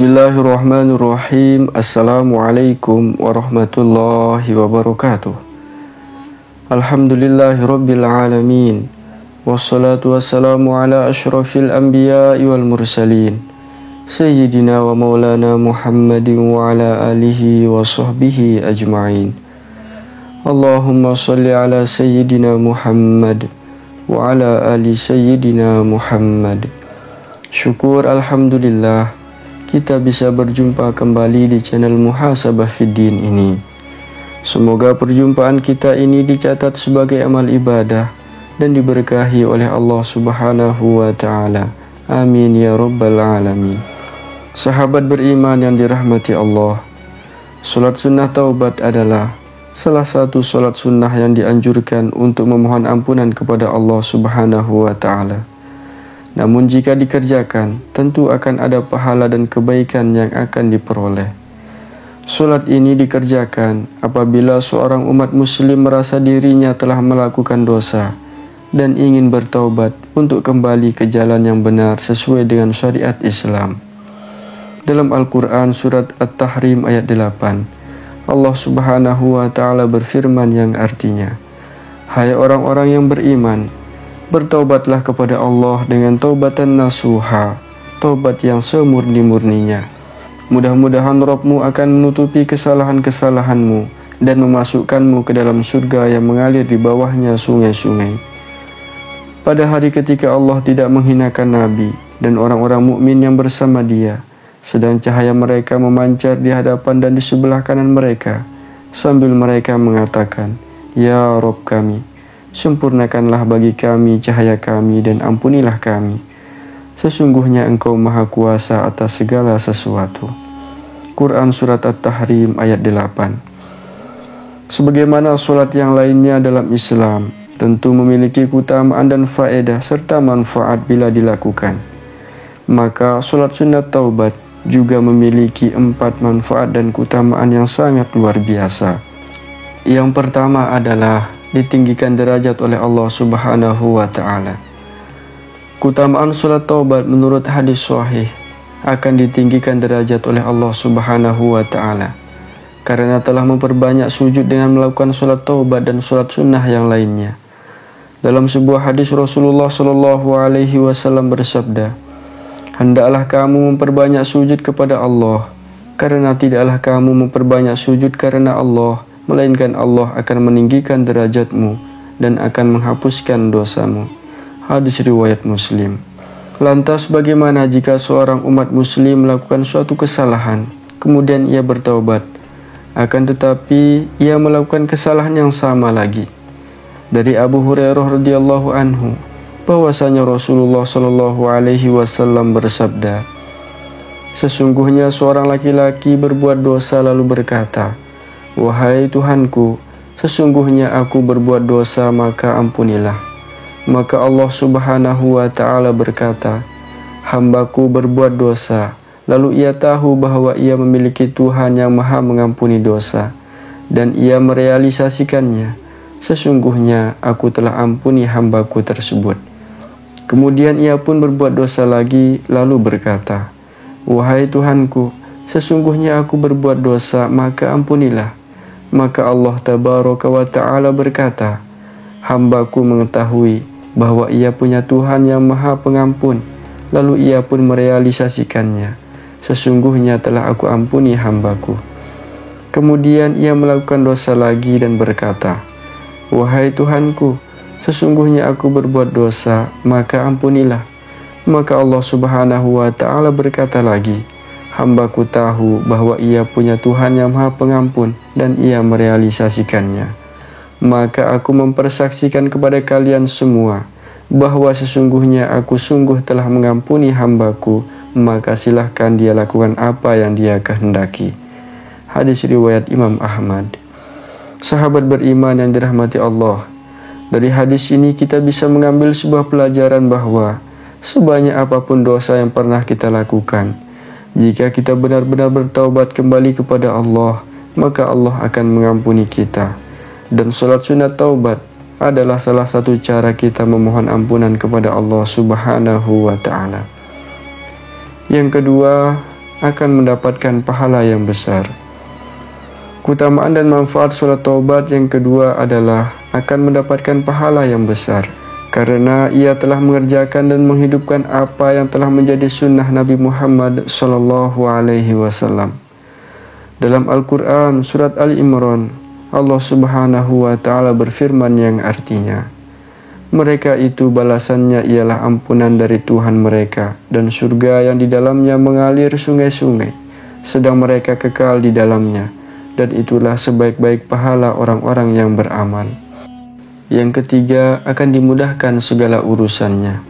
Bismillahirrahmanirrahim. Assalamualaikum warahmatullahi wabarakatuh. Alhamdulillahirabbil alamin. Wassalatu wassalamu ala asyrafil anbiya'i wal mursalin. Sayyidina wa maulana Muhammadin wa ala alihi wa sahbihi ajma'in. Allahumma salli ala sayyidina Muhammad wa ala ali sayyidina Muhammad. Syukur alhamdulillah kita bisa berjumpa kembali di channel Muhasabah Fiddin ini. Semoga perjumpaan kita ini dicatat sebagai amal ibadah dan diberkahi oleh Allah Subhanahu wa Ta'ala. Amin ya Rabbal Alamin. Sahabat beriman yang dirahmati Allah, salat sunnah taubat adalah salah satu salat sunnah yang dianjurkan untuk memohon ampunan kepada Allah Subhanahu wa Ta'ala. Namun jika dikerjakan, tentu akan ada pahala dan kebaikan yang akan diperoleh. Salat ini dikerjakan apabila seorang umat muslim merasa dirinya telah melakukan dosa dan ingin bertaubat untuk kembali ke jalan yang benar sesuai dengan syariat Islam. Dalam Al-Quran surat At-Tahrim ayat 8, Allah Subhanahu wa Ta'ala berfirman yang artinya, "Hai orang-orang yang beriman, bertaubatlah kepada Allah dengan taubatan nasuha, taubat yang semurni-murninya. Mudah-mudahan Rabbmu akan menutupi kesalahan-kesalahanmu dan memasukkanmu ke dalam surga yang mengalir di bawahnya sungai-sungai." Pada hari ketika Allah tidak menghinakan Nabi dan orang-orang mukmin yang bersama dia, sedang cahaya mereka memancar di hadapan dan di sebelah kanan mereka, sambil mereka mengatakan, "Ya Rabb kami, sempurnakanlah bagi kami cahaya kami dan ampunilah kami. Sesungguhnya Engkau Maha Kuasa atas segala sesuatu." Quran Surat At-Tahrim ayat 8. Sebagaimana sholat yang lainnya dalam Islam, tentu memiliki keutamaan dan faedah serta manfaat bila dilakukan. Maka sholat sunat taubat juga memiliki 4 manfaat dan keutamaan yang sangat luar biasa. Yang pertama adalah ditinggikan derajat oleh Allah Subhanahu wa Ta'ala. Keutamaan salat taubat menurut hadis sahih akan ditinggikan derajat oleh Allah Subhanahu wa Ta'ala karena telah memperbanyak sujud dengan melakukan salat taubat dan salat sunnah yang lainnya. Dalam sebuah hadis Rasulullah Shallallahu Alaihi Wasallam bersabda, "Hendaklah kamu memperbanyak sujud kepada Allah, karena tidaklah kamu memperbanyak sujud karena Allah, melainkan Allah akan meninggikan derajatmu dan akan menghapuskan dosamu." Hadis riwayat Muslim. Lantas bagaimana jika seorang umat muslim melakukan suatu kesalahan, kemudian ia bertaubat, akan tetapi ia melakukan kesalahan yang sama lagi? Dari Abu Hurairah radhiyallahu anhu, bahwasanya Rasulullah Shallallahu Alaihi Wasallam bersabda, "Sesungguhnya seorang laki-laki berbuat dosa lalu berkata, 'Wahai Tuhanku, sesungguhnya aku berbuat dosa, maka ampunilah.' Maka Allah Subhanahu wa Ta'ala berkata, 'Hambaku berbuat dosa.' Lalu ia tahu bahwa ia memiliki Tuhan yang maha mengampuni dosa, dan ia merealisasikannya. 'Sesungguhnya aku telah ampuni hambaku tersebut.' Kemudian ia pun berbuat dosa lagi, lalu berkata, 'Wahai Tuhanku, sesungguhnya aku berbuat dosa, maka ampunilah.' Maka Allah Tabaraka wa Ta'ala berkata, 'Hambaku mengetahui bahwa ia punya Tuhan yang maha pengampun.' Lalu ia pun merealisasikannya. 'Sesungguhnya telah aku ampuni hambaku.' Kemudian ia melakukan dosa lagi dan berkata, 'Wahai Tuhanku, sesungguhnya aku berbuat dosa, maka ampunilah.' Maka Allah Subhanahu wa Ta'ala berkata lagi, 'Hambaku tahu bahwa ia punya Tuhan yang maha pengampun dan ia merealisasikannya. Maka aku mempersaksikan kepada kalian semua bahwa sesungguhnya aku sungguh telah mengampuni hambaku, maka silahkan dia lakukan apa yang dia kehendaki.' Hadis riwayat Imam Ahmad. Sahabat beriman yang dirahmati Allah, dari hadis ini kita bisa mengambil sebuah pelajaran bahwa sebanyak apapun dosa yang pernah kita lakukan, jika kita benar-benar bertaubat kembali kepada Allah, maka Allah akan mengampuni kita. Dan salat sunat taubat adalah salah satu cara kita memohon ampunan kepada Allah Subhanahu wa Ta'ala. Yang kedua, akan mendapatkan pahala yang besar. Keutamaan dan manfaat sholat taubat yang kedua adalah akan mendapatkan pahala yang besar, karena ia telah mengerjakan dan menghidupkan apa yang telah menjadi sunnah Nabi Muhammad SAW. Dalam Al-Quran surat Ali Imran, Allah Subhanahu wa Ta'ala berfirman yang artinya, mereka itu balasannya ialah ampunan dari Tuhan mereka dan surga yang di dalamnya mengalir sungai-sungai, sedang mereka kekal di dalamnya, dan itulah sebaik-baik pahala orang-orang yang beramal. Yang ketiga, akan dimudahkan segala urusannya.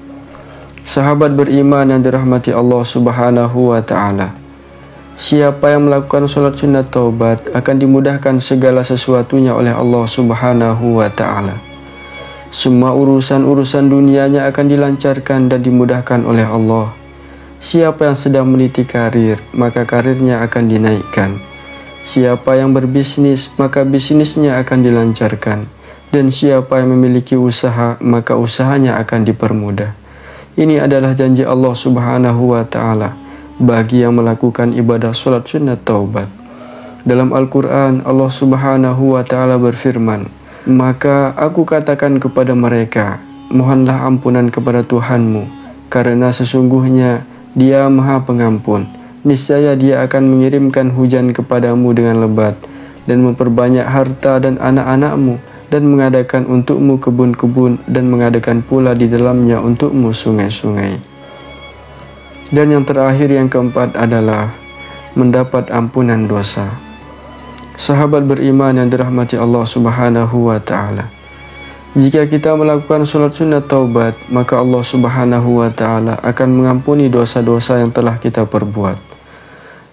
Sahabat beriman yang dirahmati Allah Subhanahu wa Ta'ala, siapa yang melakukan sholat sunat taubat akan dimudahkan segala sesuatunya oleh Allah Subhanahu wa Ta'ala. Semua urusan-urusan dunianya akan dilancarkan dan dimudahkan oleh Allah. Siapa yang sedang meniti karir, maka karirnya akan dinaikkan. Siapa yang berbisnis, maka bisnisnya akan dilancarkan. Dan siapa yang memiliki usaha, maka usahanya akan dipermudah. Ini adalah janji Allah Subhanahu wa Ta'ala bagi yang melakukan ibadah sholat sunat taubat. Dalam Al-Quran, Allah Subhanahu wa Ta'ala berfirman, maka aku katakan kepada mereka, mohonlah ampunan kepada Tuhanmu, karena sesungguhnya Dia Maha Pengampun. Niscaya Dia akan mengirimkan hujan kepadamu dengan lebat, dan memperbanyak harta dan anak-anakmu, dan mengadakan untukmu kebun-kebun, dan mengadakan pula di dalamnya untukmu sungai-sungai. Dan yang terakhir, yang keempat adalah mendapat ampunan dosa. Sahabat beriman yang dirahmati Allah Subhanahu wa Ta'ala, jika kita melakukan sholat sunat taubat, maka Allah Subhanahu wa Ta'ala akan mengampuni dosa-dosa yang telah kita perbuat.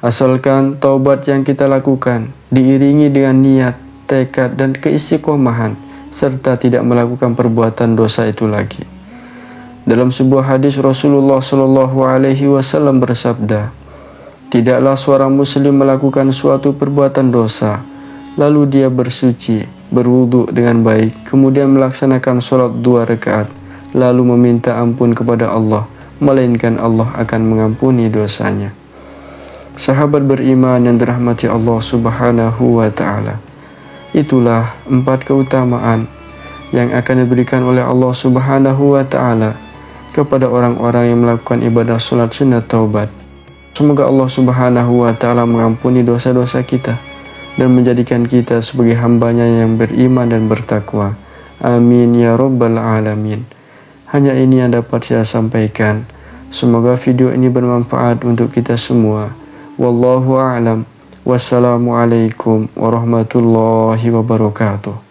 Asalkan taubat yang kita lakukan diiringi dengan niat, tekad, dan keistiqomahan, serta tidak melakukan perbuatan dosa itu lagi. Dalam sebuah hadis Rasulullah SAW bersabda, tidaklah seorang muslim melakukan suatu perbuatan dosa, lalu dia bersuci, berwudu dengan baik, kemudian melaksanakan sholat 2 rakaat, lalu meminta ampun kepada Allah, melainkan Allah akan mengampuni dosanya. Sahabat beriman yang dirahmati Allah Subhanahu wa Ta'ala, itulah 4 keutamaan yang akan diberikan oleh Allah Subhanahu wa Ta'ala kepada orang-orang yang melakukan ibadah sholat sunat taubat. Semoga Allah Subhanahu wa Ta'ala mengampuni dosa-dosa kita dan menjadikan kita sebagai hambanya yang beriman dan bertakwa. Amin ya rabbal alamin. Hanya ini yang dapat saya sampaikan. Semoga video ini bermanfaat untuk kita semua. Wallahu a'lam. Wassalamualaikum warahmatullahi wabarakatuh.